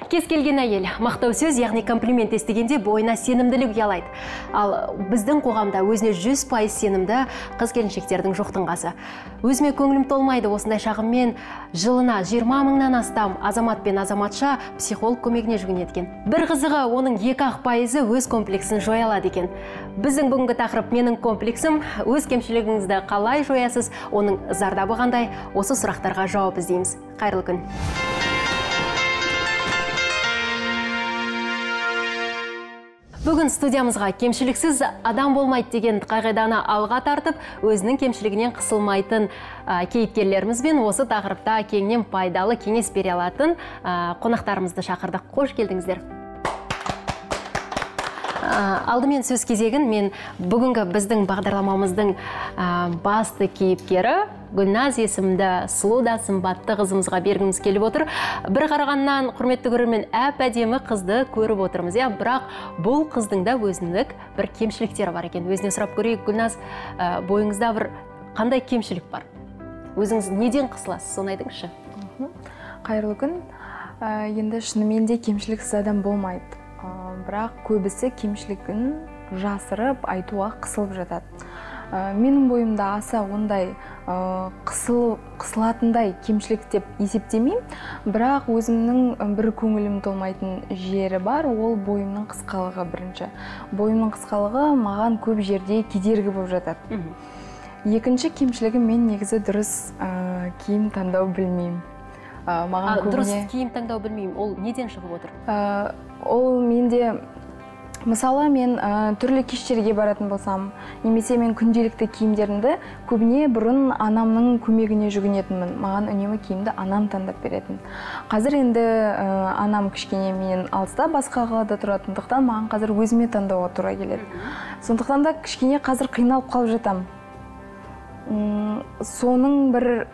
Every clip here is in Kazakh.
Кез келген әйел мақтау сөз, яғни комплимент естігенде бойына сенімділік ұялайды. Ал біздің қоғамда өзіне 100% сенімді қыз-келіншектердің жоқтың қасы. Өзіме көңілім толмайды осындай шағыммен жылына 20 мыңнан астам азамат пен азаматша психолог көмегіне жүгінеді. Бір қызығы, оның 2% өз комплексін жоя алады екен. Біздің бүгінгі тақырып менің комплексім. Өз кемшілігіңізді қалай жоясыз, оның зардабы қандай? Осы сұрақтарға жауап іздейміз. Қайырлы күн. Бүгін студиямызға кемшіліксіз адам болмайды деген қағиданы алға тартып, өзінің кемшілігінен қысылмайтын кейіпкерлеріміз бен осы тақырыпта кеңінен пайдалы кеңес бере алатын қонақтарымызды шақырдық. Қош келдіңіздер. Алдымен сөз кезегін мен бүгінгі біздің бағдарламамыздың басты кейіпкері Гүлназ есімді сұлу да сымбатты қызымызға бергіміз келіп отыр. Бір қарағаннан құрметті көрермен әп-әдемі қызды көріп отырмыз. Бірақ бұл қыздың да өзіндік бір кемшіліктері бар екен. Өзіне сұрап көрейік, Гүлназ, бойыңызда бір қандай кемшілік бар? Өзіңіз неден қысыласыз, соны айтыңызшы. Қайырлы күн. Енді шынымен де кемшіліксіз адам болмайды. Бірақ көбісі кемшілігін жасырып айтуға қысылып жатады. Менің бойымда аса ондай қысылатындай кемшілік деп есептемеймін, бірақ өзімнің бір көңілім толмайтын жері бар, ол бойымның қысқалығы бірінші. Бойымның қысқалығы маған көп жерде кедергі болып жатады. Екінші кемшілігі, мен негізі дұрыс киім таңдау білмеймін. Дұрыс киім таңдау білмеймін, ол неден шығып отыр? Ол менде, мысалы мен түрлі кештерге баратын болсам, немесе мен күнделікті киімдерімді көбіне бұрын анамның көмегіне жүгінетінмін. Маған үнемі киімді анам таңдап беретін. Қазір енді анам кішкене мен алыста, басқа қалада тұратындықтан маған қазір өзіме таңдауға тура келеді. Сондықтан да кішкене қазір қиналып қалып жатам. Соның бір...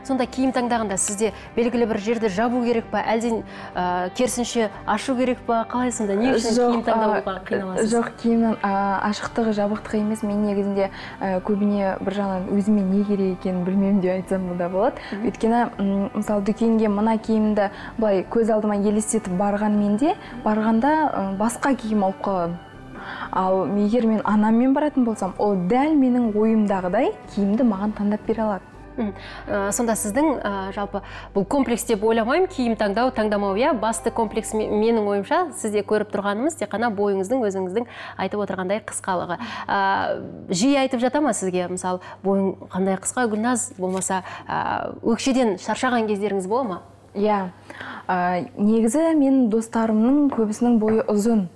Сонда киім таңдағанда сізде белгілі бір жерді жабу керек па, әлден керісінше ашу керек па, қалай сонда? Не үшін киім таңдауға қиналасыз? Жоқ, киімнің ашықтығы, жабықтығы емес. Мен негізінде көбіне бір жағынан өзіме не керек екенін білмеймін деп айтсам да болады. Өйткені, мысалы, дүкенге мына киімді былай көз алдыма елестетіп барғанда басқа киім алып қаламын. Ал егер мен анаммен баратын болсам, ол дәл менің ойымдағыдай киімді маған таңдап бере алады. Сонда сіздің жалпы бұл комплекс деп ойламаймын, киім таңдамау, басты комплекс менің ойымша сізде көріп тұрғанымыз тек қана бойыңыздың, өзіңіздің айтып отырғандай қысқалығы. Жиі айтып жата ма сізге, мысалы, бойың қандай қысқа, Гүлназ, болмаса өкшеден шаршаған кездеріңіз бола ма? Иә, негізі мен достарымның көбісінің бойы ұзын,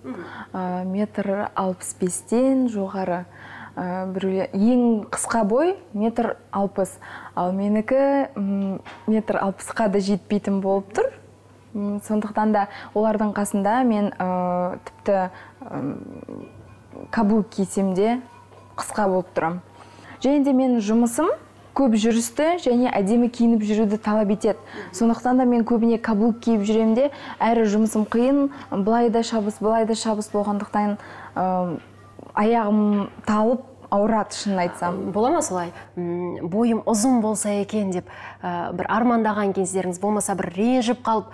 1,65-тен жоғары. Ең қысқа бой 1,60 м, ал менікі 1,60-қа да жетпейтін болып тұр. Сондықтан да олардың қасында мен тіпті каблук кисем де қысқа болып тұрам. Және де мен жұмысым көп жүрісті және әдемі киініп жүруді талап етеді. Сондықтан да мен көбіне каблук киіп жүремде, әрі жұмысым қиын, былай да шабыс болғандықтан аяғым талып ауырады, шынын айтсам. Бола ма солай? Бойым ұзын болса екен деп бір армандаған кездеріңіз болмаса, бір ренжіп қалып,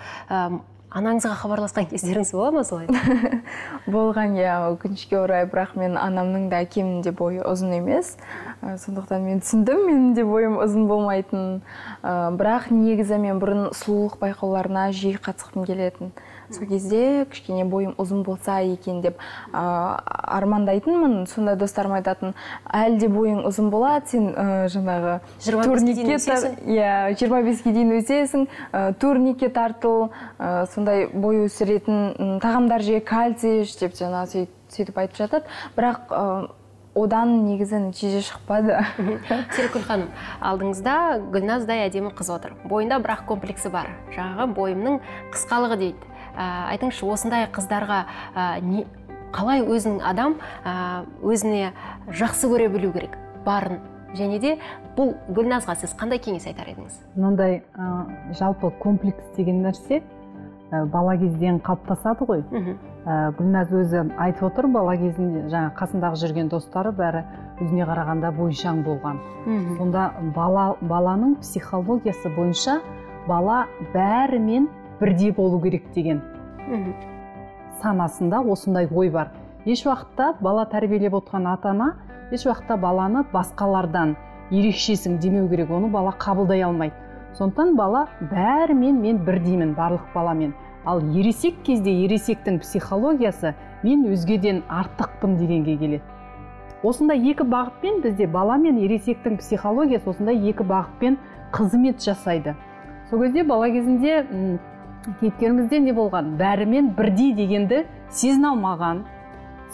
анаңызға хабарласқан кездеріңіз бола ма солай? Болған, өкінішке орай, бірақ мен анамның да әкемнің де бойы ұзын емес. Сондықтан мен түсіндім, менің де бойым ұзын болмайтын. Бірақ негізі мен бұрын сұлулық байқауларына жиі қатысқым келетін. Сол кезде кішкене бойым ұзын болса екен деп армандайтынмын. Сонда достарым айтатын, әлде бойың ұзын болады, сен жаңағы 25-ке дейін өсесің, турникке тартыл, сондай бой өсіретін тағамдар же, кальций деп жаңағы сөйтіп айтып жатады. Бірақ одан негізі нәтиже шықпады. Серікгүл ханым, алдыңызда Гүлназдай әдемі қыз отыр. Бойында бірақ комплексі бар. Жаңағы бойымның қысқалығы дейді. Айтыңызшы, осындай қыздарға қалай өзінің адам өзіне жақсы көре білу керек барын? Және де бұл Гүлназға сіз қандай кеңес айтар едіңіз? Мынандай жалпы комплекс деген нәрсе бала кезден қалыптасады ғой. Гүлназ өзі айтып отыр, бала кезінде жаңа қасындағы жүрген достары бәрі өзіне қарағанда бойшаң болған. Сонда баланың психологиясы бойынша бала бәрімен бірдей болу керек деген Санасында осындай ой бар. Еш уақытта бала тәрбиелеп отқан ата-ана еш уақытта баланы басқалардан ерекшесің демеу керек, оны бала қабылдай алмайды. Сондықтан бала бәрімен мен бірдеймін, барлық баламен. Ал ересек кезде ересектің психологиясы мен өзгеден артықпын дегенге келеді. Осындай екі бағытпен бізде бала мен ересектің психологиясы осындай екі бағытпен қызмет жасайды. Сол кезде бала кезінде кейіпкерімізде не болған? Бәрімен бірдей дегенді сезіне алмаған.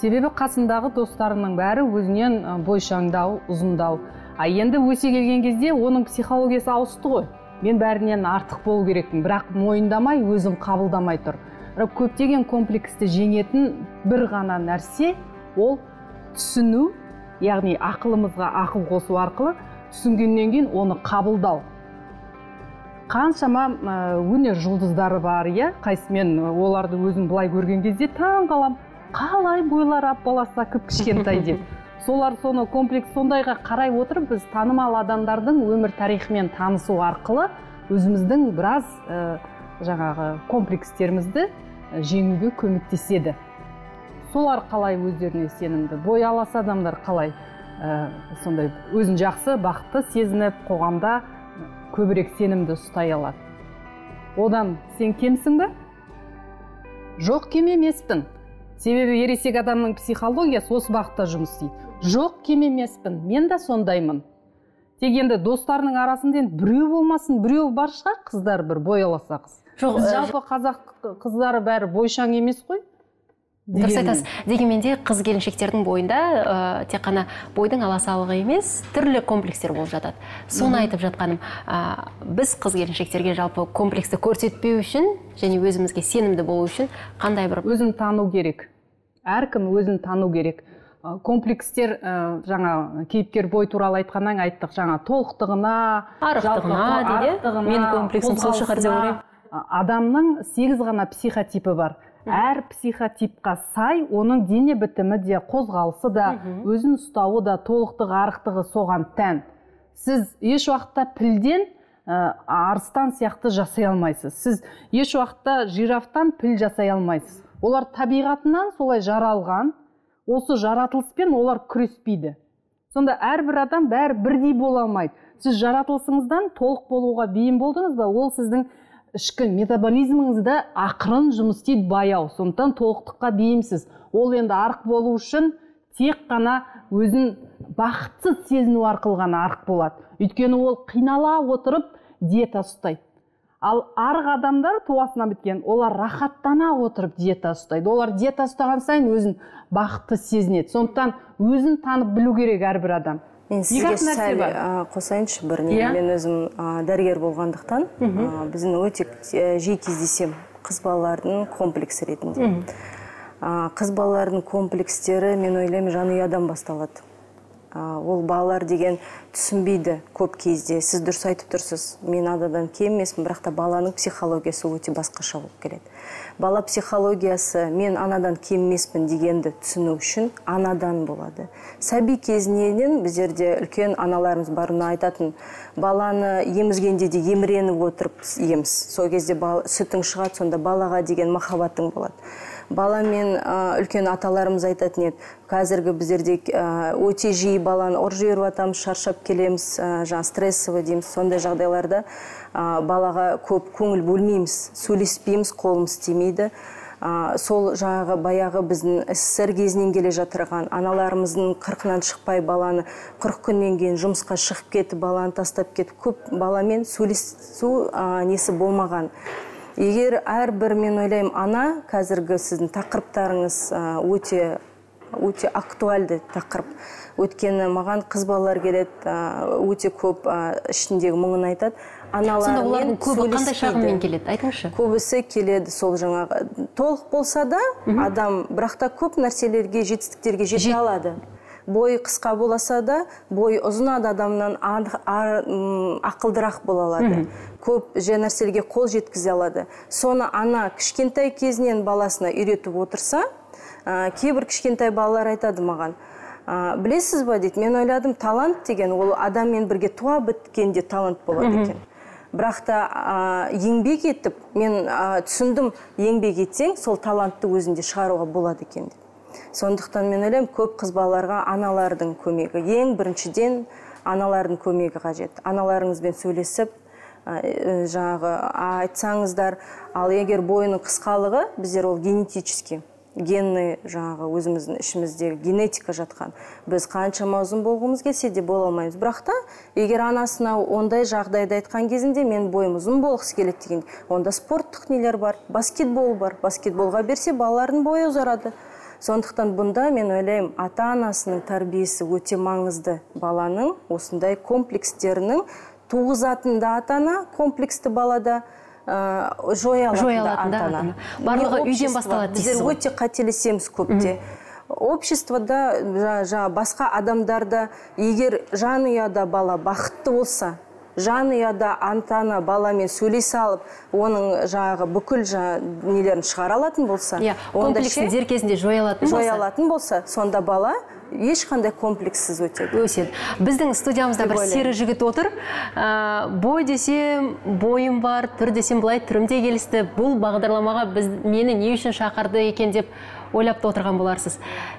Себебі қасындағы достарының бәрі өзінен бойшаңдау, ұзындау. А енді өсе келген кезде оның психологиясы ауысты ғой. Мен бәрінен артық болу керекпін, бірақ мойындамай, өзін қабылдамай тұр. Көптеген комплексті жеңетін бір ғана нәрсе ол түсіну, яғни ақылымызға ақыл қосу арқылы түсінгеннен кейін оны қабылдау. Қаншама өнер жұлдыздары бар, қайсымен оларды өзім былай көрген кезде таң қалам, қалай бойлар аппаласа кіп-кішкентай деп. Солар соны комплекс сондайға қарай отырып, біз танымал адамдардың өмір тарихымен танысу арқылы өзіміздің біраз жаңағы комплекстерімізді жеңуге көмектеседі. Солар қалай өздеріне сенімді, бой алас адамдар қалай сондай өзін жақсы, бақытты сезініп, қоғамда көбірек сенімді ұстай алады. Одан сен кемсің бе? Жоқ, кем емеспін. Себебі ересек адамның психологиясы осы бағытта жұмыс істейді. Жоқ, кем емеспін, мен де сондаймын. Тек енді достарының арасында біреу болмасын, біреу бар шығар, қыздар бір бой аласа қыз. Жалпы қазақ қыздары бәрі бойшаң емес қой? Дұрыс айтасыз. Дегенмен де қыз келіншектердің бойында тек қана бойдың аласалығы емес, түрлі комплекстер болып жатады. Соны айтып жатқаным, біз қыз келіншектерге жалпы комплексті көрсетпеу үшін және өзімізге сенімді болу үшін қандай бір өзін тану керек. Әркім өзін тану керек. Комплекстер жаңа кейіпкер бой туралы айтқаннан айттық, жаңа толықтығына, арықтығына дейді. Мен комплексім сол шығар деп ойлаймын. Адамның 8 ғана психотипі бар. Әр психотипқа сай оның дене бітімі де, қозғалысы да, өзін ұстауы да, толықтығы, арықтығы соған тән. Сіз еш уақытта пілден арыстан сияқты жасай алмайсыз. Сіз еш уақытта жирафтан піл жасай алмайсыз. Олар табиғатынан солай жаралған, осы жаратылыспен олар күреспейді. Сонда әрбір адам бәрі бірдей бола алмайды. Сіз жаратылысыңыздан толық болуға бейім болдыңыз ба, ол сіздің ішкі метаболизміңізді ақырын жұмыс істейді, баяу. Сондықтан толықтыққа бейімсіз. Ол енді арық болу үшін тек қана өзін бақытсыз сезіну арқылы ғана арық болады. Өйткені ол қинала отырып диета ұстайды. Ал арық адамдар туасынан біткен, олар рахаттана отырып диета ұстайды. Олар диета ұстаған сайын өзін бақытты сезінеді. Сондықтан өзін танып білу керек әрбір адам. Мен сізге сәл қосайыншы бір не. Мен өзім дәрігер болғандықтан, біздің өте жиі кездесем қыз балалардың комплексы ретінде. Қыз балалардың комплекстері, мен ойлаймын, жанұядан басталады. Ол балалар деген түсінбейді көп кезде. Сіз дұрыс айтып тұрсыз, мен анадан кем емеспін, бірақ та баланың психологиясы өте басқаша болып келеді. Бала психологиясы мен анадан кем емеспін дегенді түсіну үшін анадан болады. Сәби кезінен біздерде үлкен аналарымыз барына айтатын, баланы емізгенде де еміреніп отырып еміз. Сол кезде сүтің шығады, сонда балаға деген махаббатың болады. Баламен үлкен аталарымыз айтатын еді, қазіргі біздерде өте жиі баланы ұрып жіберіп атамыз, шаршап келеміз, стрессовый дейміз, сондай жағдайларда балаға көп көңіл бөлмейміз, сөйлеспейміз, қолымыз істемейді. Сол жаңағы баяғы біздің СССР кезінен келе жатырған аналарымыздың 40-нан шықпай баланы 40 күннен кейін жұмысқа шығып кетіп, баланы тастап кетіп, көп баламен сөйлесу несі болмаған. Егер әрбір, мен ойлаймын, ана қазіргі сіздің тақырыптарыңыз өте актуальды тақырып. Өткені маған қыз балалар келеді, өте көп ішіндегі мұңын айтады. Сонда олардың көбі қандай шағыммен келеді, айтыңызшы? Көбісі келеді сол жаңағы. Толық болса да, адам бірақта көп нәрселерге, жетістіктерге жете алады. Бой қысқа боласа да, бой ұзын адамнан ақылдырақ бола алады. Көп нәрселерге қол жеткізе алады. Соны ана кішкентай кезінен баласына үйретіп отырса, кейбір кішкентай балалар айтады маған, білесіз ба дейді, мен ойладым, талант деген ол адаммен бірге туа біткенде талант болады екен. бірақ та еңбек етіп, мен түсіндім, еңбек етсең, сол талантты өзінде шығаруға болады екен деп. Сондықтан мен ойлаймын, көп қыз балаларға аналардың көмегі. Ең біріншіден аналардың көмегі қажет. Аналарыңызбен сөйлесіп, жаңағы айтсаңыздар, ал егер бойының қысқалығы, біздер ол генетически, генный жаңағы өзіміздің ішімізде генетика жатқан. Біз қаншама ұзын болғымыз келсе де бола алмаймыз. Бірақ та, егер анасына ондай жағдайды айтқан кезінде мен бойым ұзын болғысы келеді деген, онда спорттық нелер бар, баскетбол бар. Баскетболға берсе балалардың бойы ұзарады. Сондықтан бұнда мен ойлаймын, ата-анасының тәрбиесі өте маңызды. Баланың осындай комплекстерінің туғызатында ата-ана, комплексті балада жоя алатында ата-ана. Барлығы үйден басталады дейсіз ғой. Біздер өте қателесеміз көпте. Обществода, басқа адамдарда, егер жанұяда бала бақытты болса, жанұяда ата-ана баламен сөйлесе алып, оның жаңағы бүкіл нелерін шығара алатын болса, комплексін дер кезінде жоя алатын болса, сонда бала ешқандай комплекссіз өтеді. Біздің студиямызда бір сері жігіт отыр. Бой десем, бойым бар, түр десем былай, түрім де келісті. Бұл бағдарламаға мені не үшін шақырды екен деп ойлап та отырған боларсыз.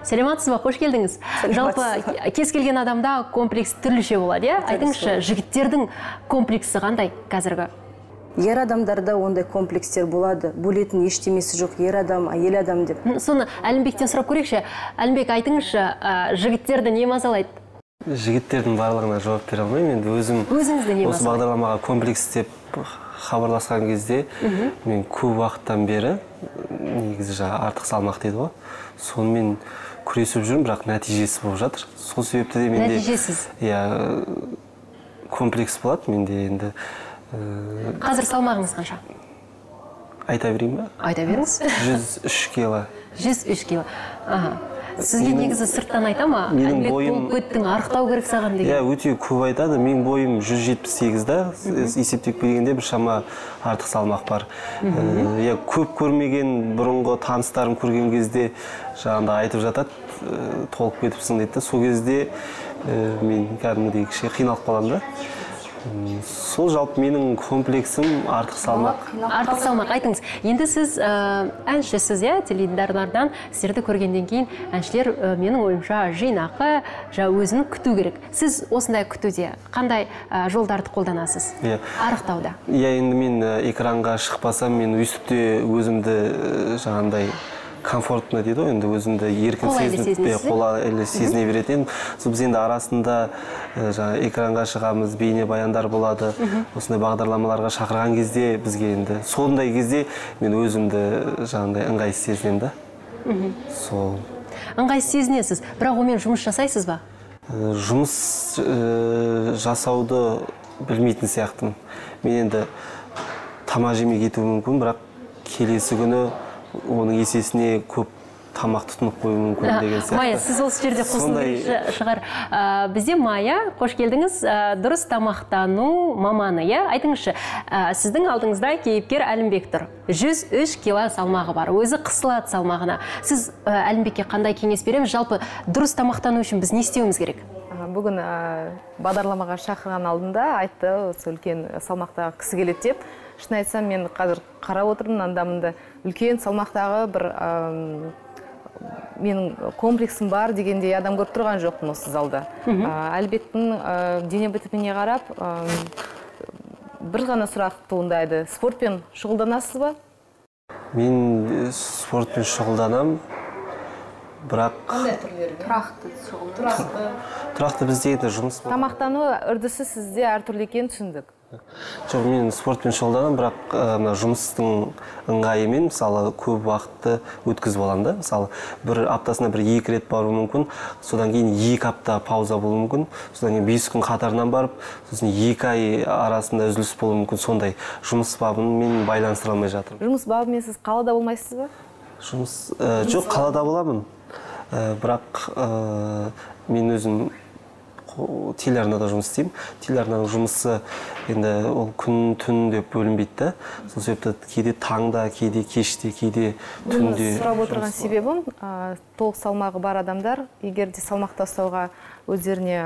Сәлематсыз ба, қош келдіңіз. Жалпы кез келген адамда комплекс түрліше болады, айтыңызшы, жігіттердің комплексі қандай қазіргі? Ер адамдарда ондай комплекстер болады. Бөлетін ештемесі жоқ, ер адам, әйел адам деп. Соны Әлімбектен сұрап көрейікші. Әлімбек, айтыңызшы, жігіттерді не мазалайды? Жігіттердің барлығына жауап бере алмаймын. Енді өзім осы бағдарламаға комплекс деп хабарласқан кезде мен көп уақыттан бері, негізі артық салмақ дейді ғой, сонымен күресіп жүрмін, бірақ нәтижесі болып жатыр. Сол себепті де менде нәтижесіз. Комплекс болады менде енді. Қазір салмағыңыз қанша? Айта берейін ба? Айта беріңіз. 103 кило. 103 кило. Сізге негізі сырттан айта ма? Менің бойым... Көттің арықтау керек саған деген. Өте көп айтады. Менің бойым 178-да, есептеп келгенде бір шама артық салмақ бар. Көп көрмеген бұрынғы таныстарым көрген кезде жаңағында айтып жатады, толып кетіпсің дейді. Сол кезде мен кәдімгідей кішкене қиналып қаламын да. Сол жалпы менің комплексім артық салмақ. Артық салмақ, айтыңыз. Енді сіз әншісіз, теледидардан сіздерді көргенден кейін әншілер менің ойымша жинақы, өзін күту керек. Сіз осындай күтуде қандай жолдарды қолданасыз? Арықтауда. Енді мен экранға шықпасам, мен өстіпте өзімді жаңағындай комфортно дейді ғой, енді өзімді еркін қолайлы сезіне беретін. Біз енді арасында экранға шығамыз, бейне баяндар болады. Осындай бағдарламаларға шақырған кезде бізге енді сондай кезде мен өзімді жаңағындай ыңғайсыз сезінемін да. Сол. Ыңғайсыз сезінесіз, бірақ онымен жұмыс жасайсыз ба? Жұмыс жасауды білмейтін сияқтымын. Мен енді тамақ жемей кетуім мүмкін, бірақ келесі күні оның есесіне көп тамақ тұтынып қою мүмкін деген сияқты. Майя, сіз осы жерде қосылушы шығар. Бізде Майя, қош келдіңіз, дұрыс тамақтану маманы, айтыңызшы, сіздің алдыңызда кейіпкер Әлімбек тұр. 103 кило салмағы бар, өзі қысылады салмағына. Сіз Әлімбекке қандай кеңес береміз? Жалпы дұрыс тамақтану үшін біз не істеуіміз керек? Бүгін бағдарламаға шақырған алдында айтты, осы үлкен салмақтағы кісі келеді деп. Шын айтсам, мен қазір қарап отырмын, андамында үлкен салмақтағы бір менің комплексім бар дегенде адам көріп тұрған жоқпын осы залда. Әлбектің дене бітіміне қарап, бір ғана сұрақ туындайды. Спортпен шұғылданасыз ба? Мен спортпен шұғылданам, бірақ... Қандай түрлерге? Тұрақты бізде енді жұмыс бар. Тамақтану үрдісі сізде әртүрлі екенін түсіндік. Жоқ, мен спортпен шұғылданамын, бірақ жұмыстың ыңғайымен, мысалы, көп уақытты өткізіп аламын да. Мысалы, бір аптасына бір 2 рет бару мүмкін, содан кейін 2 апта пауза болуы мүмкін, содан кейін 5 күн қатарынан барып, сосын 2 ай арасында үзіліс болуы мүмкін. Сондай жұмыс бабын мен байланыстыра алмай жатырмын. Жұмыс бабымен сіз қалада болмайсыз ба? Жоқ, қалада боламын. Бірақ мен өзім телеарнада жұмыс істеймін. Телеарнаның жұмысы енді ол күн түн деп бөлінбейді да. Сол себепті кейде таңда, кейде кеште, кейде түнде. Сұрап отырған себебім, толық салмағы бар адамдар, егер де салмақты ұстауға өздеріне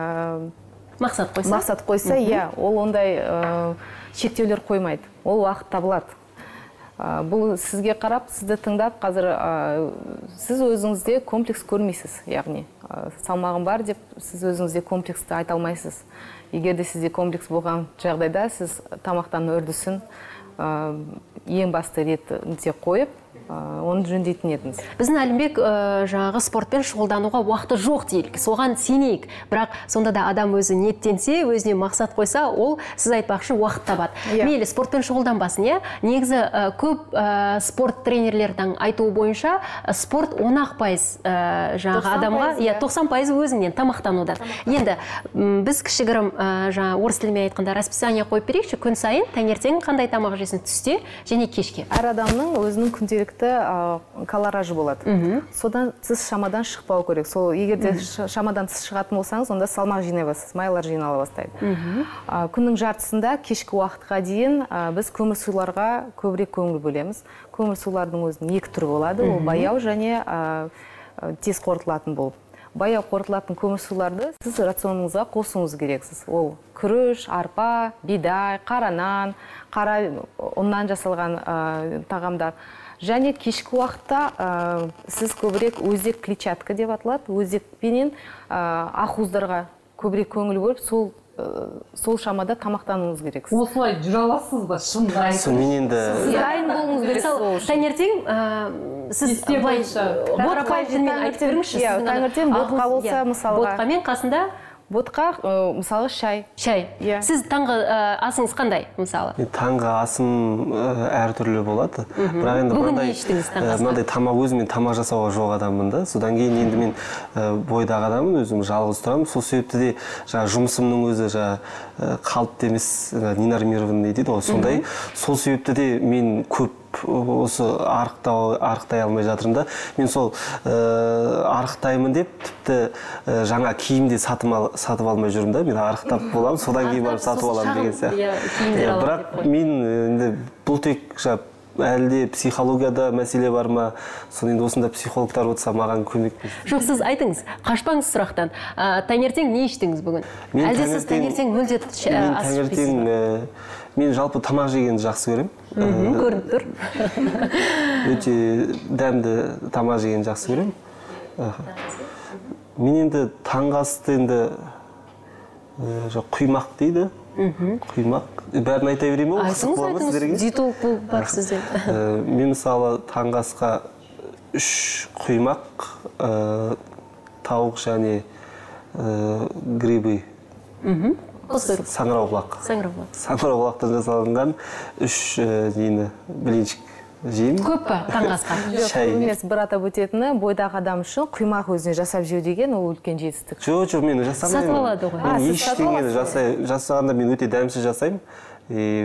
мақсат қойса, иә, ол ондай шектеулер қоймайды. Ол уақыт табылады. Бұл сізге қарап, сізді тыңдап, қазір сіз өзіңізде комплекс көрмейсіз, яғни салмағым бар деп сіз өзіңізде комплексті айта алмайсыз. Егер де сізде комплекс болған жағдайда сіз тамақтану үрдісін ең басты ретінде қойып, оны жөндейтін едіңіз. Біздің Әлімбек жаңағы спортпен шұғылдануға уақыты жоқ дейік, соған сенейік. Бірақ сонда да адам өзі ниеттенсе, өзіне мақсат қойса, ол сіз айтпақшы уақыт табады. Мейлі спортпен шұғылданбасын, иә? Негізі көп спорт тренерлердің айтуы бойынша спорт 10% жаңағы адамға, 90% өзіңнен тамақтанудан. Енді біз кішігірім жаңа орыс тілімен айтқанда расписание қойып берейікші, күн сайын таңертең қандай тамақ жесін, түсте және кешке. Әр адамның өзінің күнделікті калоражы болады. Содан сіз шамадан шықпау керек. Сол егер де шамадан сіз шығатын болсаңыз, онда салмақ жинай бастайсыз, майлар жинала бастайды. Күннің жартысында кешкі уақытқа дейін біз көмір суларға көбірек көңіл бөлеміз. Көмір сулардың өзінің екі түрі болады. Ол баяу және тез қорытылатын болып. Баяу қорытылатын көмір суларды сіз рационыңызға қосуыңыз керексіз. Ол күріш, арпа, бидай, қара нан, қара ұннан жасалған тағамдар. Және кешкі уақытта сіз көбірек өзек клетчатка деп аталады. Өзекпенен ақуыздарға көбірек көңіл бөліп, сол шамада тамақтануыңыз керексіз. Осылай жүре аласыз ба? Шынында мен енді дайын болуыңыз керексіз. Таңертең сіз ботқа жөнмен айтып беріңізші. Таңертең ботқа болса, мысалға. Ботқамен қасында ботқа, мысалы, шай. Шай. Сіз таңғы асыңыз қандай, мысалы? Таңғы асым әртүрлі болады. Бүгін не іштіңіз таңғы асқа? Мынандай тамақ өзімен тамақ жасауға жоқ адаммын да. Содан кейін енді мен бойдағы адаммын, өзім жалғыз тұрамын. Сол себепті де жұмысымның өзі қалыпты емес, ненормированный дейді ғой. Сондай. Сол себепті де мен көп осы арықтай алмай жатырмын да. Мен сол арықтаймын деп тіпті жаңа киімде сатып алмай жүрмін да. Мен арықтап боламын, содан кейін барып сатып аламын деген сияқты. Бірақ мен енді бұл тек әлде психологияда мәселе бар ма? Соны енді осында психологтар отырса маған көмектесін. Жоқ, сіз айтыңыз, қашпаңыз сұрақтан. Таңертең не іштіңіз бүгін? Әлде сіз таңертең мүлде ас ішпейсіз? Мен жалпы тамақ жегенді жақсы көремін. Көрініп тұр. Өте дәмді тамақ жегенді жақсы көремін. Мен енді таңғы асты енді құймақ дейді. Құймақ. Бәрін айта берейін ме? Айтыңыз, диетолог болып бар сізден. Мен мысалы таңғы асқа 3 құймақ, тауық және грибы. Саңырауқұлақ. Саңырауқұлақтан жасалынған 3 блинчик жеймін. Көп па таңғы асқа? Шай. Бір атап өтетіні, бойдағы адам үшін құймақ өзіне жасап жеу деген ол үлкен жетістік. Жоқ, мен жасамаймын. Сатып алады ғой. Мен ештеңені жасағанда мен өте дәмсіз жасаймын.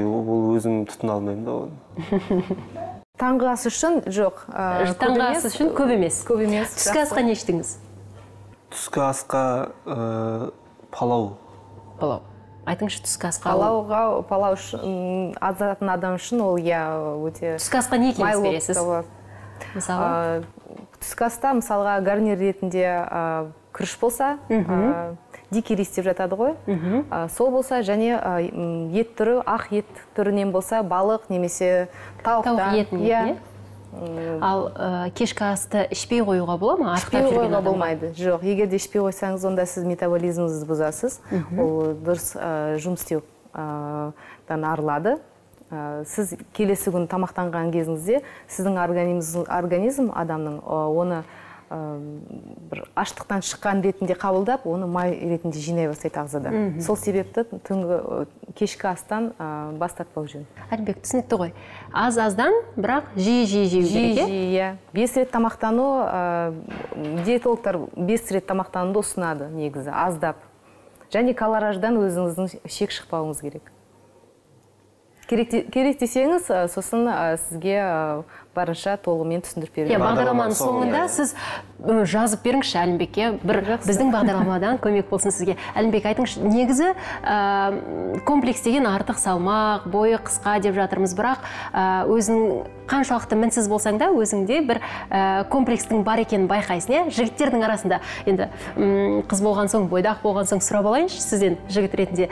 Ол өзім тұтына алмаймын да оны. Таңғы ас үшін жоқ. Таңғы ас үшін көп емес. Көп емес. Түскі асқа не іштіңіз? Түскі асқа палау. Палау. Айтыңызшы, түскі асқа. Палау азатын адам үшін ол өте... Түскі асқа не кеңес бересіз? Мысалы? Түскі аста, мысалға, гарнир ретінде күріш болса, дикий рис деп жатады ғой. Сол болса, және ет түрі, ақ ет түрінен болса, балық немесе тауықтан. Тауық етін ет, не? Ал кешкі асты ішпей қоюға бола ма? Ішпей қоюға болмайды. Жоқ, егер де ішпей қойсаңыз, онда сіз метаболизміңізді бұзасыз. Ол дұрыс жұмыс істеуден арылады. Сіз келесі күн тамақтанған кезіңізде сіздің организм адамның оны аштықтан шыққан ретінде қабылдап, оны май ретінде жинай бастайды ағзада. Сол себепті кешкі астан бас тартпау жөн. Әлімбек, түсінікті ғой. Аз-аздан, бірақ жиі жеу керек, иә? 5 рет тамақтану, диетологтар 5 рет тамақтануды ұсынады негізі, аздап. Және калораждан өзіңіздің шек шықпауыңыз керек. Керек десеңіз, сосын сізге барынша толығымен түсіндіріп беремін. Бағдарламаның соңында сіз жазып беріңізші Әлімбекке, біздің бағдарламадан көмек болсын сізге. Әлімбек, айтыңызшы, негізі комплекс деген артық салмақ, бойы қысқа деп жатырмыз, бірақ өзің қаншалықты мінсіз болсаң да, өзіңде бір комплекстің бар екенін байқайсың, жігіттердің арасында. Енді қыз болған соң, бойдақ болған соң сұрап алайыншы сізден, жігіт ретінде.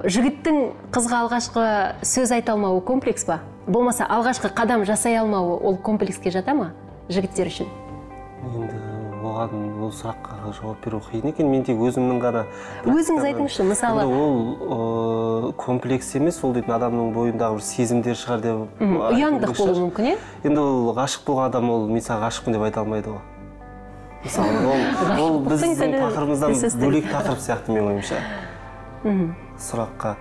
Жігіттің қызға алғашқы сөз айта алмауы комплекс па? Болмаса алғашқы қадам жасай алмауы ол комплекске жата ма жігіттер үшін? Енді оған ол сұраққа жауап беру қиын екен. Мен тек өзімнің ғана. Өзіңіз айтыңызшы, мысалы. Ол комплекс емес, ол дейтін адамның бойындағы бір сезімдер шығар деп. Ұяңдық болуы мүмкін, Енді ол ғашық болған адам, ол мен саған ғашықпын деп айта алмайды ғой. Мысалы, ол біздің тақырыбымыздан бөлек тақырып сияқты мен ойымша. Сұраққа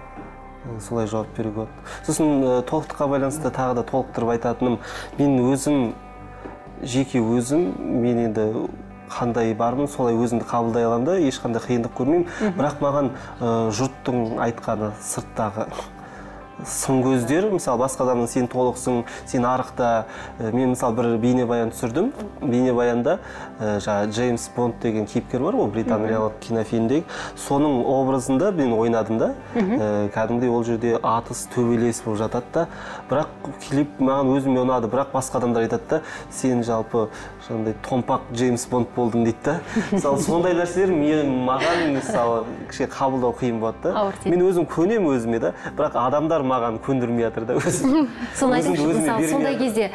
солай жауап беруге болады. Сосын толықтыққа байланысты тағы да толықтырып айтатыным, мен өзім, жеке өзім, мен енді қандай бармын, солай өзімді қабылдай аламын да, ешқандай қиындық көрмеймін. Бірақ маған жұрттың айтқаны, сырттағы сын көздер, мысалы басқа адамның сен толықсың, сен арықта. Мен мысалы бір бейнебаян түсірдім. Бейнебаянда Джеймс Бонд деген кейіпкер бар, ол британиялық кинофильмдегі. Соның образында мен ойнадым да. Кәдімгідей ол жерде атыс, төбелес болып жатады да. Бірақ клип маған өзіме ұнады, бірақ басқа адамдар айтады да, сен жалпы жаңағыдай томпақ Джеймс Бонд болдың дейді да. Мысалы сондай нәрселер маған мысалы кішкене қабылдау қиын болады да. Мен өзім көнемін өзіме да, бірақ адамдар маған көндірмей жатыр да өзім. Соны айтыңызшы, мысалы сондай кезде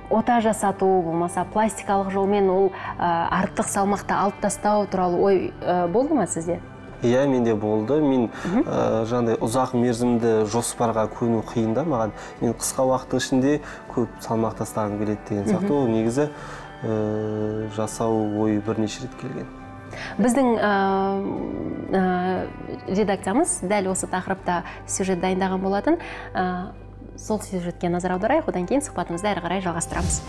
ота жасату болмаса пластикалық жолмен ол артық салмақты алып тастау туралы ой болды ма сізде? Иә, менде болды. Мен жаңағыдай ұзақ мерзімді жоспарға көну қиын да маған. Мен қысқа уақыттың ішінде көп салмақ тастағым келеді деген сияқты. Ол негізі жасау ойы бірнеше рет келген. Біздің редакциямыз дәл осы тақырыпта сюжет дайындаған болатын. Сол сюжетке назар аударайық, одан кейін сұхбатымызды әрі қарай жалғастырамыз.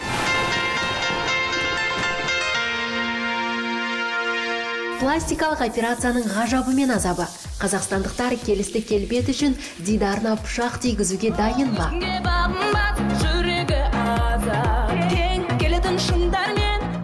Пластикалық операцияның ғажабы мен азабы. Қазақстандықтар келісті келбет үшін дидарына пышақ тигізуге дайын ба?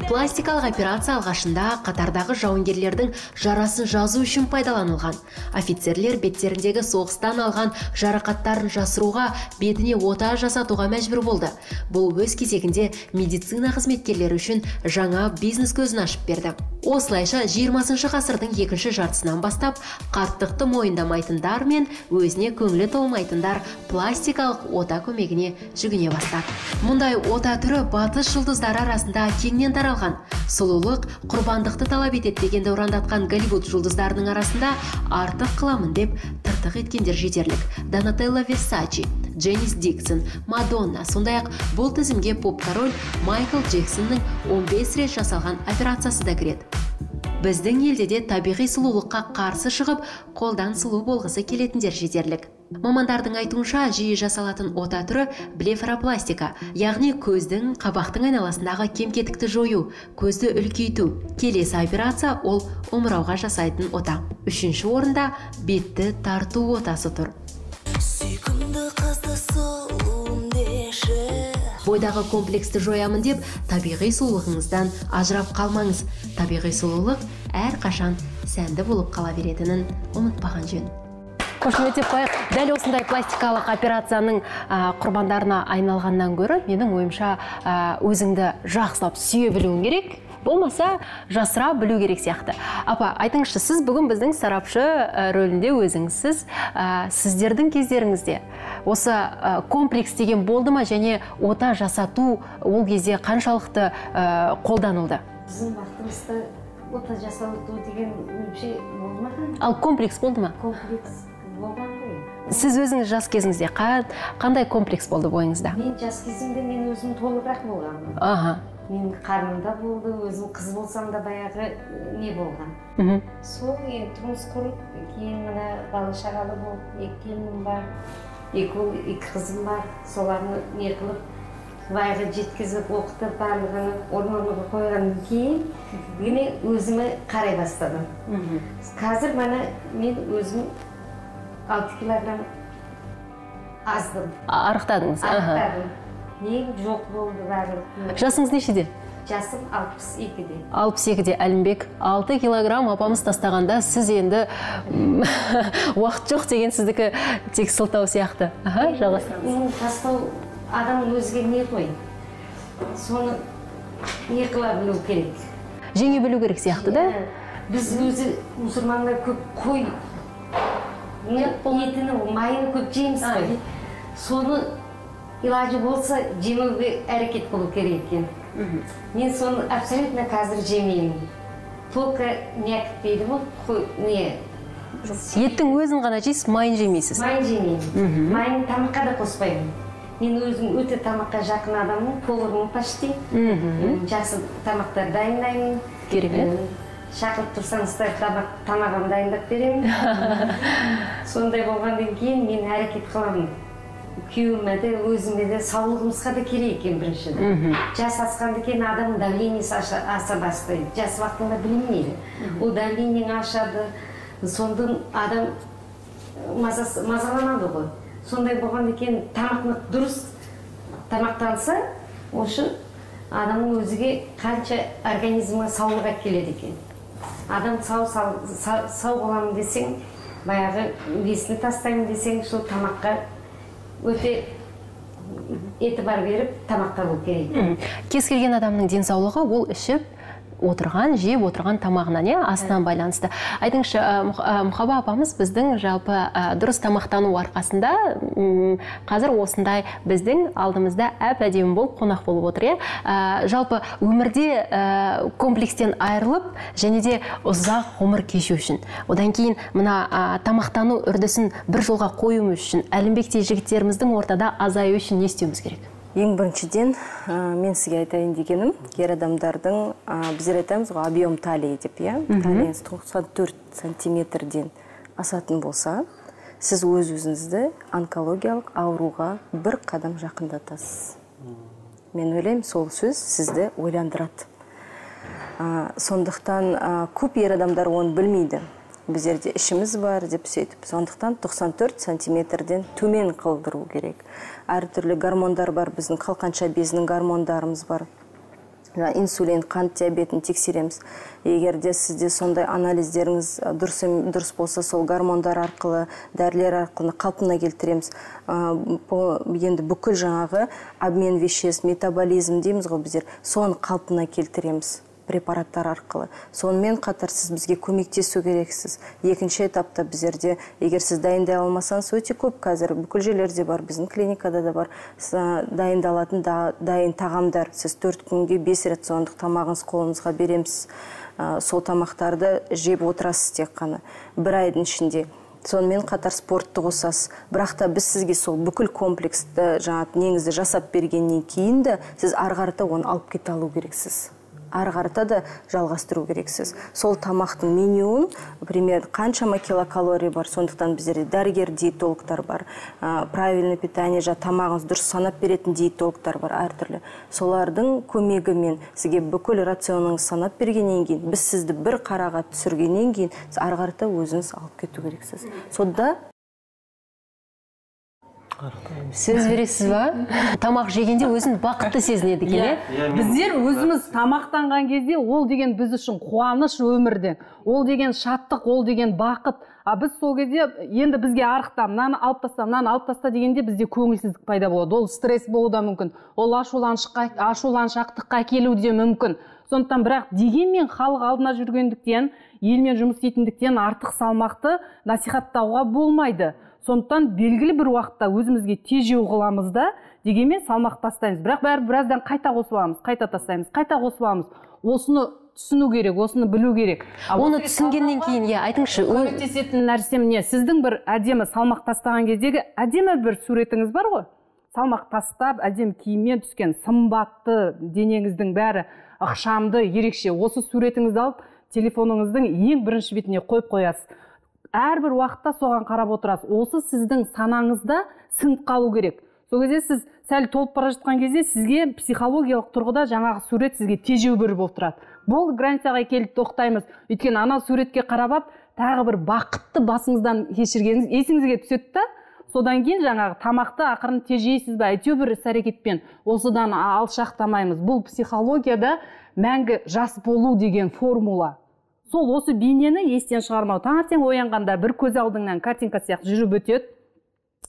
Пластикалық операция алғашында қатардағы жауынгерлердің жарасын жазу үшін пайдаланылған. Офицерлер беттеріндегі соғыстан алған жарақаттарын жасыруға, бетіне ота жасатуға мәжбүр болды. Бұл өз кезегінде медицина қызметкерлері үшін жаңа бизнес көзін ашып берді. Осылайша 20 ғасырдың екінші жартысынан бастап қарттықты мойындамайтындар мен өзіне көңілі толмайтындар пластикалық ота көмегіне жүгіне бастады. Мұндай ота түрі батыс жұлдыздары арасында кеңінен таралған. Сұлулық құрбандықты талап етеді дегенді ұрандатқан Голливуд жұлдыздарының арасында артық қыламын деп тыртық еткендер жетерлік. Донателла Версачи, Дженнис Диксон, Мадонна, сондай-ақ бұл тізімге поп-король Майкл Джексонның 15 рет жасалған операциясы да кіреді. Біздің елде де табиғи сұлулыққа қарсы шығып, қолдан сұлу болғысы келетіндер жетерлік. Мамандардың айтуынша, жиі жасалатын ота түрі блефаропластика, яғни көздің, қабақтың айналасындағы кем-кетікті жою, көзді үлкейту. Келесі операция ол омырауға жасайтын ота. Үшінші орында бетті тарту отасы тұр. Бойдағы комплексті жоямын деп, табиғи сұлулығыңыздан ажырап қалмаңыз. Табиғи сұлулық әр қашан сәнді болып қала беретінін ұмытпаған жөн. Қошеметтеп қояйық, дәл осындай пластикалық операцияның құрбандарына айналғаннан гөрі, менің ойымша өзіңді жақсылап сүйе білуің керек, болмаса жасыра білу керек сияқты. Апа, айтыңызшы, сіз бүгін біздің сарапшы рөлінде өзіңізсіз, сіздердің кездеріңізде осы комплекс деген болды ма, және ота жасату ол кезде қаншалықты қолданылды? Біздің вақтымызда ота жасату деген өте болмады. Ал комплекс болды ма? Комплекс болған ғой. Сіз өзіңіз жас кезіңізде қандай комплекс болды бойыңызда? Мен жас кезімде мен өзім толығырақ болғанмын. Аха. Мен қарнымда болды, өзім қыз болсам да баяғы не болған. Сол тұрмыс құрып, кейін мына бала шағалы болып, 2 келінім бар, 2 қызым бар, соларны не қылып, баяғы жеткізіп, оқытып, барлығын орын-орынға қойғаннан кейін, мені өзіме қарай бастадым. Қазір мана мен өзім 6 килограмм аздым. Арықтадыңыз? Арықтадым. Нең жоқ болды бәрі. Жасыңыз нешеде? Жасым 62-де. 62-де. Әлімбек, 6 килограмм апамыз тастағанда, сіз енді уақыт жоқ деген сіздікі тек сылтау сияқты. Оның тастау адамның өзге не қой? Соны не қыла білу керек. Жеңе білу керек сияқты, да? Біз өзі мұсылмандар көп қой етіні, майын көп жейміз қой. Соны илажы болса жемеуге әрекет қылу керек екен. Мен соны абсолютно қазір жемеймін. Только не әкітпейді бұл, не? Еттің өзін ғана жейсіз, майын жемейсіз? Майын жемеймін. Майын тамаққа да қоспаймын. Мен өзім өте тамаққа жақын адаммын, повармын почти. Жақсы тамақтар дайындаймын. Керемет. Шақырып тұрсаңыздар тамағын дайындап беремін. Сондай болғаннан кейін мен әрекет қыламын. Күйеуіме де, өзіме де, саулығымызға да керек екен біріншіден. Жас асқанды кейін адамның давлениесі аса бастайды. Жас уақытында білінмейді. Ол давлениең ашады. Сондан адам мазаланады ғой. Сондай болғаннан кейін тамақны дұрыс тамақтанса, осы адамның өзіге қанша организмге саулық келеді екен. Адам сау боламын десең, баяғы бесіні тастаймын десең, сол тамаққа өте етібар беріп тамаққа бұл керек. Кез келген адамның денсаулығы ол ішіп отырған, жеп отырған тамағынан, астынан байланысты. Айтыңызшы, Мұқаба апамыз біздің жалпы дұрыс тамақтану арқасында қазір осындай біздің алдымызда әп-әдемі болып, қонақ болып отыр. Жалпы өмірде комплекстен айырылып, және де ұзақ ғұмыр кешу үшін. Одан кейін мына тамақтану үрдісін бір жолға қоюымыз үшін, Әлімбектей жігіттеріміздің ортада азаю үшін не істеуіміз керек? Ең біріншіден мен сізге айтайын дегенім, ер адамдардың, біздер айтамыз ғой, объем талии деп, талияңыз 94 сантиметрден асатын болса, сіз өз-өзіңізді онкологиялық ауруға бір қадам жақындатасыз. Мен ойлаймын, сол сөз сізді ойландырады. Сондықтан көп ер адамдар оны білмейді. Біздерде ішіміз бар деп сөйтіп. Сондықтан 94 сантиметрден төмен қылдыру керек. Әртүрлі гормондар бар, біздің қалқанша безінің гормондарымыз бар. Инсулин, қант диабетін тексереміз. Егер де сізде сондай анализдеріңіз дұрыс болса, сол гормондар арқылы, дәрілер арқылы қалпына келтіреміз. Енді бүкіл жаңағы обмен веществ, метаболизм дейміз ғой біздер, соны қалпына келтіреміз препараттар арқылы. Сонымен қатар сіз бізге көмектесу керексіз. Екінші этапта біздерде, егер сіз дайындай алмасаңыз, өте көп қазір бүкіл жерлерде бар, біздің клиникада да бар, дайындалатын дайын тағамдар. Сіз 4 күнге 5 рациондық тамағыңыз қолыңызға береміз. Сол тамақтарды жеп отырасыз тек қана бір айдың ішінде. Сонымен қатар спортты қосасыз. Бірақ та біз сізге сол бүкіл комплексті неңізді жасап бергеннен кейін де сіз арғарыта оны алып кете алу керексіз. Арғарыта да жалғастыру керексіз. Сол тамақтың менюін, пример, қаншама килокалорий бар, сондықтан біздерде дәрігер диетологтар бар, правильный питание, тамағыңыз дұрыс санап беретін диетологтар бар, әртүрлі. Солардың көмегімен сізге бүкіл рационыңыз санап бергеннен кейін, біз сізді бір қараға түсіргеннен кейін, сіз арғарыта өзіңіз алып кету керексіз. Сонда Сөз бересіз ба? Тамақ жегенде өзін бақытты сезінеді екен, Біздер өзіміз тамақтанған кезде ол деген біз үшін қуаныш өмірде. Ол деген шаттық, ол деген бақыт. Біз сол кезде енді бізге арықта, мынаны алып таста, мынаны алып таста дегенде бізде көңілсіздік пайда болады. Ол стресс болуы да мүмкін. Ол ашуланшақтыққа келуі де мүмкін. Сондықтан бірақ дегенмен халық алдына жүргендіктен, елмен жұмыс істейтіндіктен артық салмақты насихаттауға болмайды. Сондықтан белгілі бір уақытта өзімізге тежеу қыламыз да, дегенмен салмақ тастаймыз. Бірақ бәрі біраздан қайта қосып аламыз, қайта тастаймыз, қайта қосып аламыз. Осыны түсіну керек, осыны білу керек. Оны түсінгеннен кейін, айтыңызшы, көмектесетін нәрсе міне, сіздің бір әдемі салмақ тастаған кездегі әдемі бір суретіңіз бар ғой? Салмақ тастап, әдемі киіммен түскен, сымбатты, денеңіздің бәрі ықшамды, ерекше. Осы суретіңізді алып, телефоныңыздың ең бірінші бетіне қойып қоясыз. Әрбір уақытта соған қарап отырасыз. Осы сіздің санаңызда сіңіп қалу керек. Сол кезде сіз сәл толып бара жатқан кезде сізге психологиялық тұрғыда жаңағы сурет сізге тежеу бір болып тұрады. Бұл границаға келіп тоқтаймыз. Өйткені ана суретке қарап, тағы бір бақытты басыңыздан кешіргеніңіз есіңізге түседі да, содан кейін жаңағы тамақты ақырын тежейсіз бе, әйтеуір бір іс-әрекетпен осыдан алшақтамаймыз. Бұл психологияда мәңгі жас болу деген формула. Сол осы бейнені естен шығармау. Таңертең оянғанда бір көз алдыңнан картинка сияқты жүріп өтеді.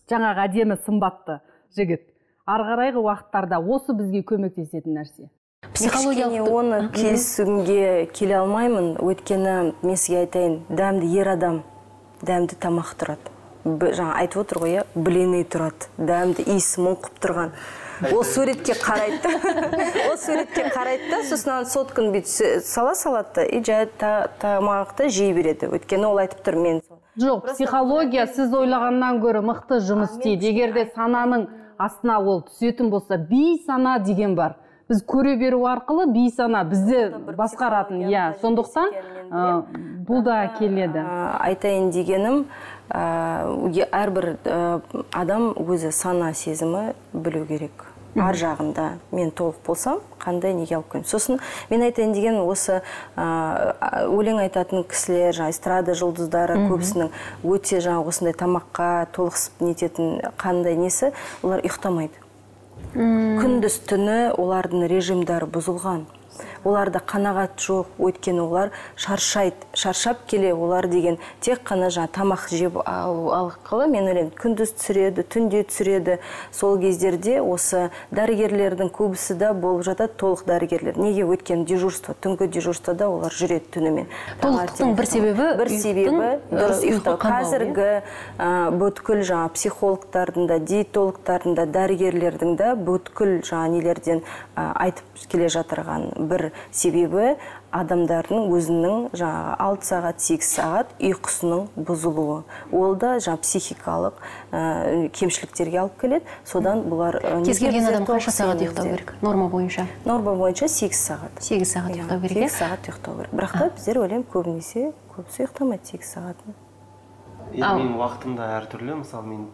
Жаңағы әдемі сымбатты жігіт. Арғарайғы уақыттарда осы бізге көмектесетін нәрсе. Психологиялық оны келісуге келе алмаймын. Өйткені мен сізге айтайын, дәмді ер адам, дәмді тамақ тұрады. Жаңа айтып отыр ғой, білені тұрады. Дәмді иіс мұңқып тұрған. Ол суретке қарайды. Ол суретке қарайды, сосын соткын бүйтіп сала салады, и тамақты жей береді. Өйткені ол айтып тұр мен. Жоқ, психология сіз ойлағаннан гөрі мықты жұмыс істейді. Егер де сананың астына ол түсетін болса, бейсана деген бар. Біз көре беру арқылы бейсана бізді басқаратын. Сондықтан бұл да келеді. Айтайын дегенім, әрбір адам өзі сана сезімі білу керек. Ар жағында мен толық болсам, қандай неге алып көйім. Сосын мен айтайын деген осы өлең айтатын кісілер, эстрада жұлдыздары көбісінің өте осындай тамаққа толықсып нететін қандай несі, олар ұйықтамайды. Күндіз түні олардың режимдары бұзылған. Оларда қанағат жоқ, өйткені олар шаршайды. Шаршап келе олар деген тек қана тамақ жеп алқылы, мен ойлаймын, күндіз түсіреді, түнде түсіреді. Сол кездерде осы дәрігерлердің көбісі де болып жатады, толық дәрігерлер. Неге? Өйткені дежурство, түнгі дежурствода олар жүреді түнімен. Толықтықтың бір себебі дұрыс ұйықтау. Қазіргі бүткіл психологтардың да, диетологтардың да, дәрігерлердің да бүткіл нелерден айтып келе жатырған бір себебі адамдардың өзінің 6 сағат, 8 сағат ұйқысының бұзылуы. Ол да психикалық кемшіліктерге алып келеді. Содан бұлар... Кез келген адам қанша сағат ұйықтау керек? Норма бойынша? Норма бойынша 8 сағат. 8 сағат ұйықтау керек? 8 сағат ұйықтау керек. Бірақ та біздер ойлаймын, көбісі ұйықтамайды 8 сағатын. Мен уақытымда әртүрлі, мысалы мен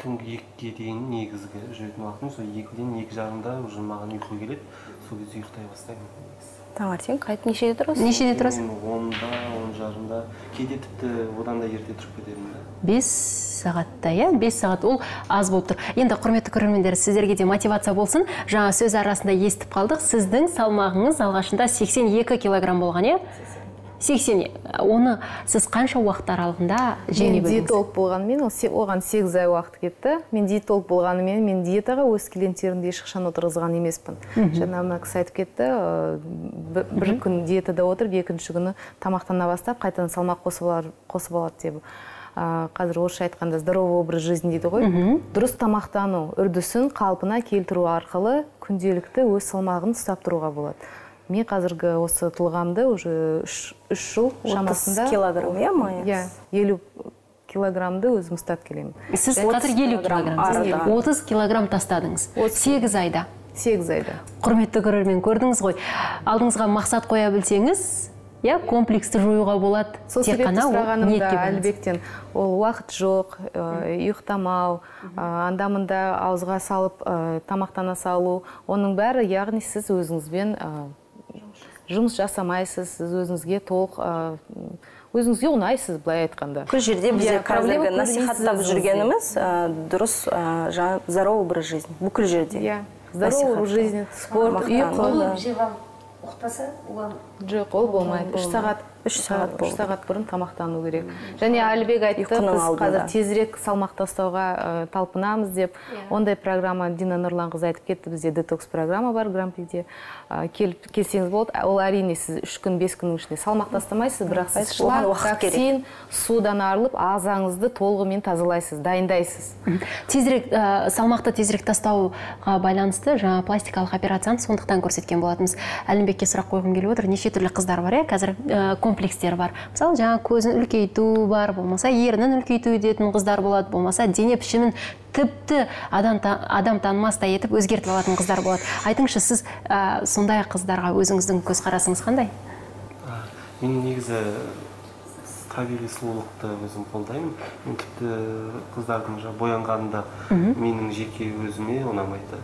түнгі 2-ге дейін негізгі жүретін уақытым, сол 2-ден 2:30-да уже маған ұйқы келеді, сол кезде ұйықтай бастаймын. Таңертең қайтып нешеде тұрасыз? Нешеде тұрасыз? 10-да, 10:30-да, кейде тіпті одан да ерте тұрып кетемін. 5 сағатта, 5 сағат, ол аз болып тұр. Енді құрметті көрермендер, сіздерге де мотивация болсын. Жаңа сөз арасында естіп қалдық, сіздің салмағыңыз алғашында 82 килограмм болған, 80. Оны сіз қанша уақыт аралығында жеңе білдіңіз? Мен диетолог болғанымен, оған 8 ай уақыт кетті. Мен диетолог болғанымен, мен диетаға өз клиенттерімді ешқашан отырғызған емеспін. Жаңа мына кісі айтып кетті, бір күн диетада отырып, екінші күні тамақтана бастап, қайтадан салмақ қосып алады деп. Қазір орысша айтқанда здоровый образ жизни дейді ғой. Дұрыс тамақтану үрдісін қалпына келтіру арқылы күнделікті өз салмағын ұстап тұруға болады. Мен қазіргі осы тұлғамды уже 3 жыл шамасында 30 килограмм, Иә, 50 килограммды өзім ұстап келемін. Сіз қазір 50 килограмм, 30 килограмм тастадыңыз. 8 айда. 8 айда. Құрметті көрермен, көрдіңіз ғой. Алдыңызға мақсат қоя білсеңіз, комплексті жоюға болады. Тек қана ниетке Әлбектен ол уақыт жоқ, ұйықтамау, андамында ауызға салып тамақтана салу, оның бәрі, яғни сіз өзіңізбен жұмыс жасамайсыз, сіз өзіңізге толық, өзіңізге ұнайсыз, былай айтқанда. Бұл жерде бізде қазіргі насихаттап жүргеніміз дұрыс здоровый образ жизни. Бүкіл жерде. Здоровый образ жизни, спорт, ұйқы. Ұқтаса, жоқ, ол болмайды. 3 сағат бұрын тамақтану керек. Және Әлібек айтты, біз қазір тезірек салмақты ұстауға талпынамыз деп. Ондай программа Дина Нұрланқызы айтып кетті, бізде детокс программа бар Гран-приде. Келсеңіз болады, ол әрине сіз 3 күн, 5 күннің ішінде салмақты ұстамайсыз, бірақ сіз шлак, токсин, судан арылып, ағзаңызды толығымен тазалайсыз, дайындайсыз. Салмақты тезірек тастауға байланысты жаңа пластикалық операцияны сондықтан көрсеткен болатынбыз. Әлімбекке сұрақ қойғым келіп отыр, неше түрлі қыздар бар, қазір комплекстер бар. Мысалы, жаңа көзін үлкейту бар, болмаса ернін үлкейту ететін қыздар болады, болмаса дене пішімін тіпті адам танымастай етіп өзгертіп алатын қыздар болады. Айтыңызшы, сіз сондай қыздарға өзіңіздің көзқарасыңыз қандай? Мен негізі табиғи сұлулықты өзім қолдаймын. Мен тіпті қыздардың боянғанында менің жеке өзіме ұнамайды.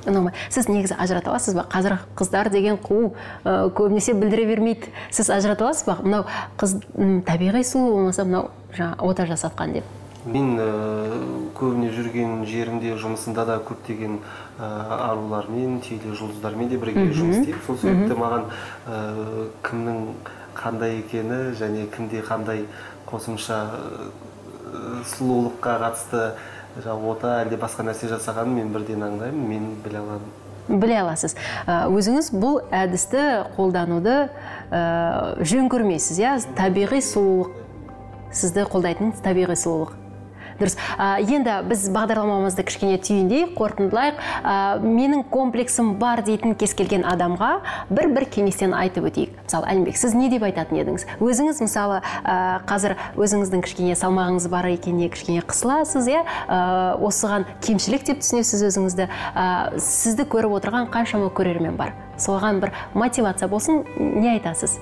Сіз негізі ажырата аласыз ба? Қазір қыздар деген қу көбінесе білдіре бермейді. Сіз ажырата аласыз ба? Мынау қыз табиғи сұлу болмаса, мынау ота жасатқан деп. Мен көбіне жүрген жерімде, жұмысында да көптеген арулармен, түйелі жұлдыздармен де бірге жұмыс істеймін. Сол себепті маған кімнің қандай екені және кімде қандай қосымша сұлулыққа қатысты ота әлде басқа нәрсе жасағанын мен бірден аңдаймын, мен біле аламын. Біле аласыз. Өзіңіз бұл әдісті қолдануды жөн көрмейсіз, иә? Табиғи сұлулық. Сізді қолдайтын табиғи сұлулық. Дұрыс. Енді біз бағдарламамызды кішкене түйіндейік, қорытындылайық. Менің комплексім бар дейтін кез келген адамға бір кеңестен айтып өтейік. Мысалы, Әлімбек, сіз не деп айтатын едіңіз? Өзіңіз, мысалы, қазір өзіңіздің кішкене салмағыңыз бар екеніне кішкене қысыласыз, иә? Осыған кемшілік деп түсінесіз өзіңізді. Сізді көріп отырған қаншама көрермен бар. Соған бір мотивация болсын, не айтасыз?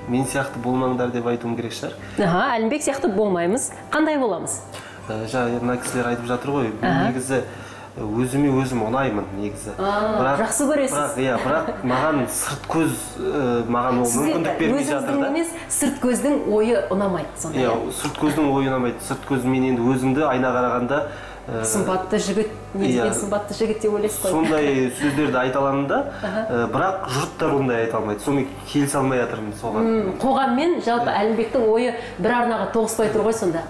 Мен сияқты болмаңдар деп айтуым керек шығар. Әлімбек сияқты болмаймыз. Қандай боламыз? Мына кісілер айтып жатыр ғой, негізі өзіме өзім ұнаймын негізі. Жақсы көресіз. Бірақ маған сырт көз маған ол мүмкіндік бермей жатыр да. Өзіңіздің емес, сырт көздің ойы ұнамайды сонда. Сырт көздің ойы ұнамайды. Сырт көз мен енді өзімді айна қарағанда сымбатты жігіт, недеген сымбатты жігіт деп ойлайсыз ғой. Сондай сөздерді айта аламын да, бірақ жұрттар ондай айта алмайды. Сонымен келісе алмай жатырмын соған. Қоғаммен жалпы Әлімбектің ойы бір арнаға тоғыспай тұр ғой сонда.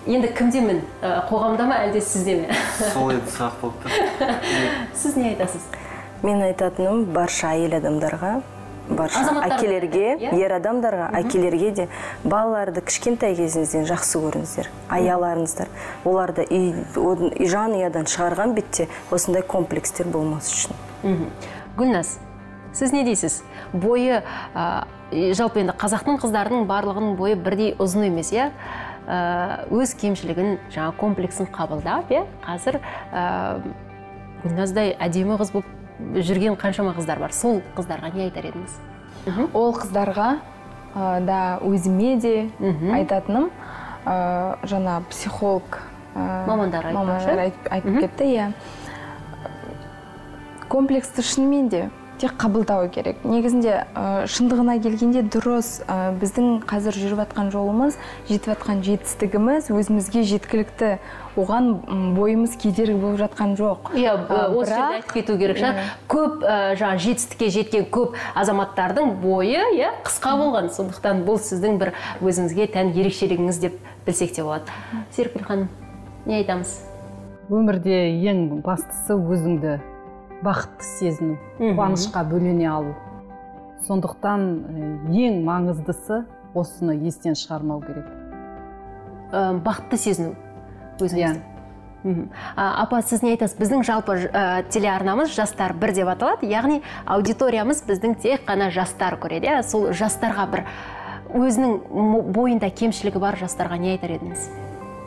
Енді кімдемін? Қоғамда ма, әлде сізде ме? Сол енді сұрақ болып тұр. Сіз не айтасыз? Мен айтатыным барша әйел адамдарға, барша әкелерге, ер адамдарға, әкелерге де балаларды кішкентай кезіңізден жақсы көріңіздер, аяларыңыздар. Оларды жан ұядан шығарған бетте осындай комплекстер болмас үшін. Гүлназ, сіз не дейсіз? Бойы, жалпы енді қазақтың қыздарының барлығының бойы бірдей ұзын емес, иә? Өз кемшілігін, жаңа комплексін қабылдап, қазір Гүлназдай әдемі қыз болып жүрген қаншама қыздар бар. Сол қыздарға не айтар едіңіз? Ол қыздарға да өзіме де айтатыным, жаңа психолог мамандар айтып кетті, комплексті шынымен де тек қабылдау керек. Негізінде шындығына келгенде дұрыс, біздің қазір жүріп жатқан жолымыз, жетіп жатқан жетістігіміз өзімізге жеткілікті, оған бойымыз кедергі болып жатқан жоқ. Осы жерде айтып кету керек шығар. Көп жетістікке жеткен көп азаматтардың бойы қысқа болған. Сондықтан бұл сіздің бір өзіңізге тән ерекшелігіңіз деп білсек те болады. Серікгүл ханым, не айтамыз? Өмірде ең бастысы өзіңді бақытты сезіну, қуанышқа бөлене алу. Сондықтан ең маңыздысы осыны естен шығармау керек. Бақытты сезіну өзіңізді. Апа, сіз не айтасыз? Біздің жалпы телеарнамыз жастар бір деп аталады, яғни аудиториямыз біздің тек қана жастар көреді. Сол жастарға бір өзінің бойында кемшілігі бар жастарға не айтар едіңіз?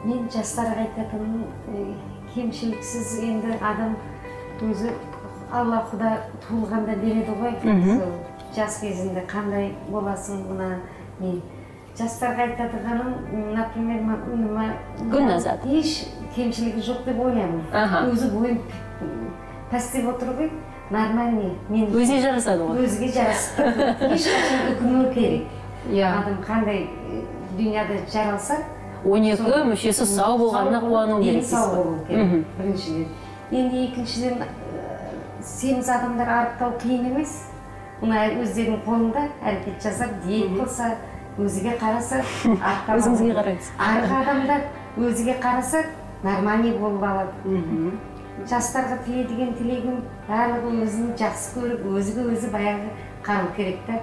Мен жастарға айтатыным, кемшіліксіз енді адам өзі Алла Құда туылғанда береді ғой. Жас кезінде қандай боласың, мына не. Жастарға айтатығаным, например, Гүлназат. Еш кемшілігі жоқ деп ойлаймын. Өзі бойын пәстеп отыр ғой, нормальный. Өзіне жарасады ғой. Өзге жарасты. Ешқашан өкінуі керек. Адам қандай дүнияда жаралса, 12 мүшесі сау болғанына қуану керек. Сау болу керек, біріншіден. Енді екіншіден, семіз адамдар арықтау қиын емес. Мұна өздерінің қолында әрекет жасап, диет қылса, өзіге қараса, өзіңізге қарайсыз. Арғы адамдар өзіге қараса, нормальный болып алады. Жастарға тілеген тілегім, барлығы өзін жақсы көріп, өзі баяғы қару керек та.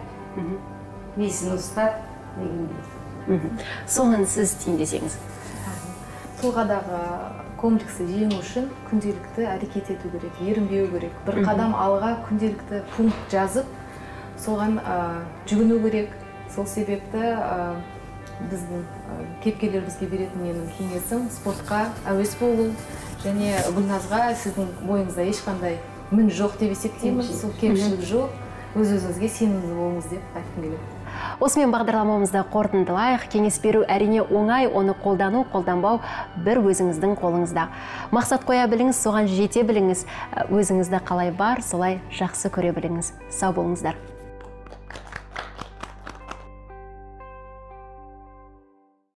Несін ұстап, соған сіз түйіндесеңіз. Тұлғадағы комплексті жеңу үшін күнделікті әрекет ету керек, ерінбеу керек. Бір қадам алға күнделікті пункт жазып, соған жүгіну керек. Сол себепті біздің кейіпкерлер бізге беретін менің кеңесім спортқа әуес болу, және Гүлназға сіздің бойыңызда ешқандай мін жоқ деп есептеймін. Сол кемшілік жоқ, өз-өзіңізге сенімді болыңыз деп айтқым келеді. Осымен бағдарламамызды қорытындылайық. Кеңес беру әрине оңай, оны қолдану, қолданбау бір өзіңіздің қолыңызда. Мақсат қоя біліңіз, соған жете біліңіз. Өзіңізді қалай бар, солай жақсы көре біліңіз. Сау болыңыздар.